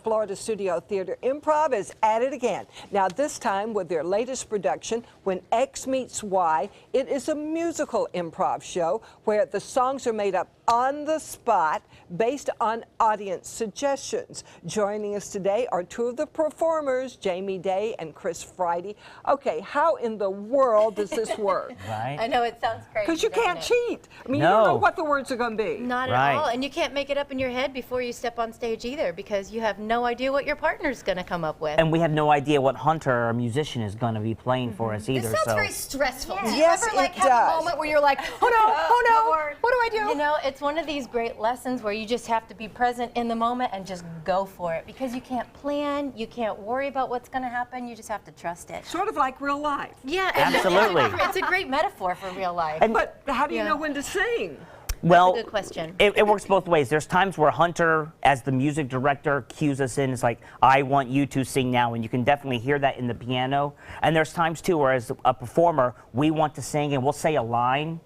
Florida Studio Theater Improv is at it again. Now this time with their latest production, When X Meets Y. It is a musical improv show where the songs are made up on the spot based on audience suggestions. Joining us today are two of the performers, Jamie Day and Chris Friday. Okay, how in the world does this work? Right. I know, it sounds crazy. Because you can't cheat. I mean, No. you don't know what the words are going to be. Not Right. at all. And you can't make it up in your head before you step on stage either, because you have no idea what your partner's going to come up with. And we have no idea what Hunter, our musician, is going to be playing for us either. This sounds so very stressful. Yeah. Do you Yes, ever like it have does. a moment where you're like, oh no, what do I do? You know, it's one of these great lessons where you just have to be present in the moment and just go for it, because you can't plan, you can't worry about what's going to happen, you just have to trust it. Sort of like real life. Yeah, and Absolutely. it's a great metaphor for real life. And- But how do you Yeah. know when to sing? well, That's a good question. It works both ways. There's times where Hunter, as the music director, cues us in. It's like, I want you to sing now, and you can definitely hear that in the piano. And there's times too where, as a performer, we want to sing, and we'll say a line,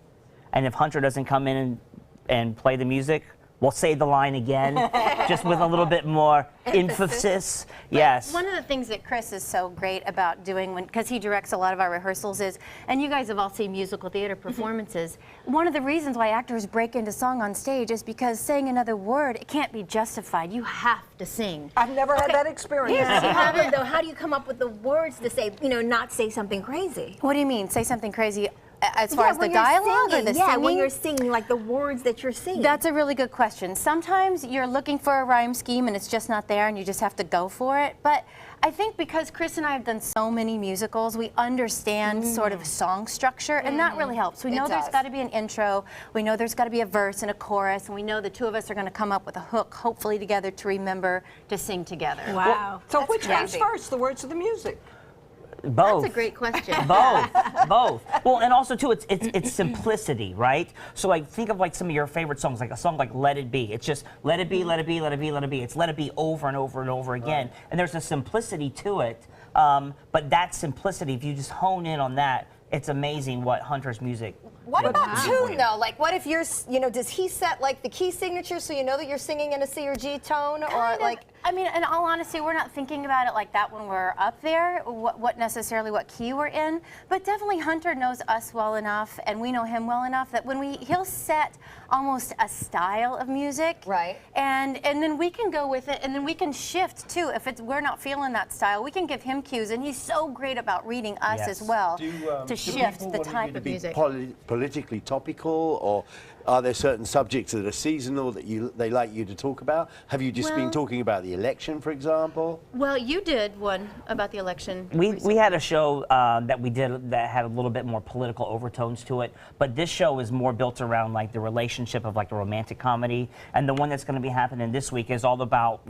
and if Hunter doesn't come in and play the music, we'll say the line again, just with a little bit more emphasis. Yes. One of the things that Chris is so great about doing, because he directs a lot of our rehearsals, is, and you guys have all seen musical theater performances, one of the reasons why actors break into song on stage is because saying another word, it can't be justified. You have to sing. I've never had that experience. Yes, you haven't though. How do you come up with the words to say, not say something crazy? What do you mean? Say something crazy as far as the when you're dialogue singing, or the yeah, singing? when you're singing, like the words that you're singing. That's a really good question. Sometimes you're looking for a rhyme scheme and it's just not there and you just have to go for it. But I think because Chris and I have done so many musicals, we understand sort of song structure, and that really helps. We know there's got to be an intro, we know there's got to be a verse and a chorus, and we know the two of us are going to come up with a hook, hopefully together, to remember to sing together. Wow. So which comes first, the words or the music? Both. That's a great question. Both, both. Well, and also too, it's simplicity, right? So like, think of like some of your favorite songs, like a song like "Let It Be." It's just "Let it be, let it be, let it be, let it be." It's "Let it be" over and over and over again, and there's a simplicity to it. But that simplicity, if you just hone in on that, it's amazing what Hunter's music. What about tune though? Like, what if you're, does he set like the key signature so you know that you're singing in a C or G tone, or like? I mean, in all honesty, we're not thinking about it like that when we're up there, what necessarily what key we're in, but definitely Hunter knows us well enough and we know him well enough that when he'll set almost a style of music. Right. And then we can go with it, and then we can shift too. If we're not feeling that style, we can give him cues, and he's so great about reading us Yes. as well Do to shift people the want you type to of be music. politically topical, or are there certain subjects that are seasonal that they like you to talk about? Have you just been Well- talking about the election, for example? Well, you did one about the election. We had a show that we did that had a little bit more political overtones to it, but this show is more built around like the relationship of like a romantic comedy, and the one that's going to be happening this week is all about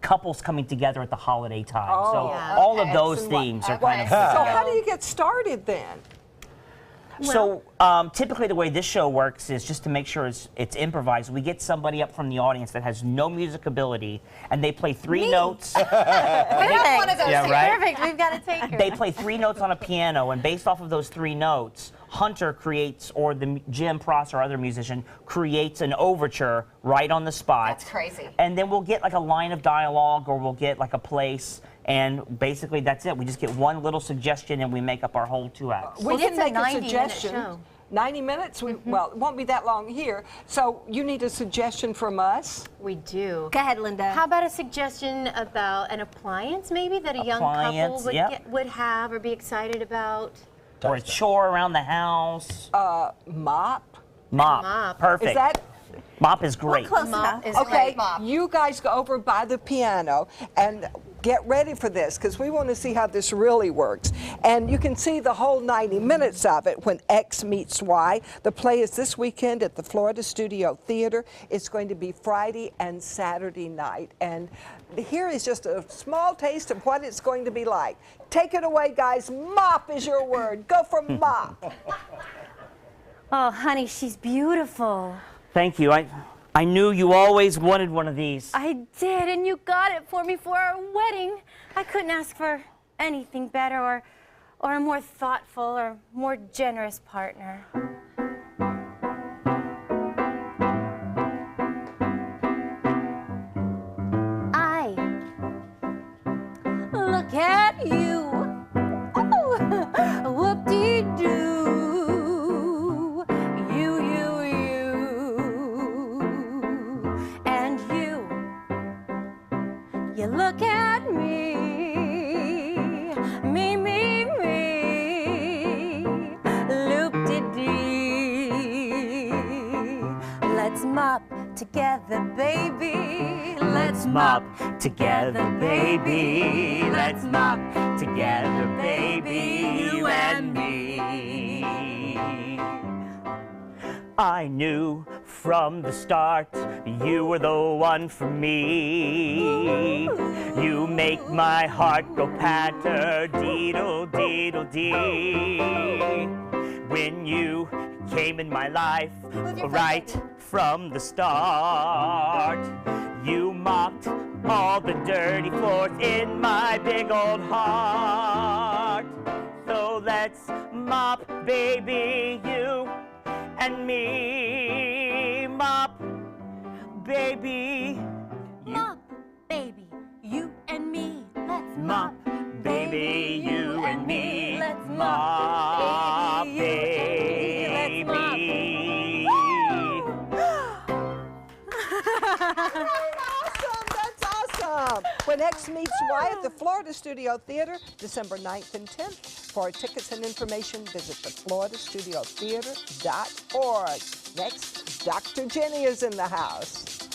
couples coming together at the holiday time. So yeah. all of those themes are kind of. So how do you get started then? So typically the way this show works is just to make sure it's improvised. We get somebody up from the audience that has no music ability, and they play three notes. We have one of those here. right? Perfect. We've got to take her. They play three notes on a piano, and based off of those three notes, Hunter creates, or the Jim Pross or other musician creates an overture right on the spot. That's crazy. And then we'll get like a line of dialogue, or we'll get like a place, and basically that's it. We just get one little suggestion, and we make up our whole 2 acts. We And can it's a make a 90-minute suggestion. show. 90 minutes? Well, it won't be that long here. So you need a suggestion from us? We do. Go ahead, Linda. How about a suggestion about an appliance maybe that a young couple Appliance, would, yep. would have or be excited about? Or a chore around the house. Mop? Mop. Perfect. Is that Mop is great. Close Mop enough. is okay? great. Mop. You guys go over by the piano and get ready for this, because we want to see how this really works. And you can see the whole 90 minutes of it, When X Meets Y. The play is this weekend at the Florida Studio Theater. It's going to be Friday and Saturday night. And here is just a small taste of what it's going to be like. Take it away, guys. Mop is your word. Go for mop. Oh, honey, she's beautiful. Thank you. I knew you always wanted one of these. I did, and you got it for me for our wedding. I couldn't ask for anything better or a more thoughtful or more generous partner. I look at you. Oh, whoop-dee-doo. You. And you look at me. Me. Loop-de-dee. Let's mop together, baby. Let's Mop together, baby. Let's mop together, baby. You and me. I knew from the start you were the one for me. You make my heart go patter, deedle, deedle, dee. When you came in my life, right from the start, you mopped all the dirty floors in my big old heart. So let's mop, baby, you and me. Mop, baby, Mop, baby, you and me. Let's mop, baby, you and me. Let's Mop, baby. Let's mop. Awesome, that's awesome. When X Meets Y at the Florida Studio Theater, December 9th and 10th. For tickets and information, visit thefloridastudiotheater.org. Next, Dr. Jenny is in the house.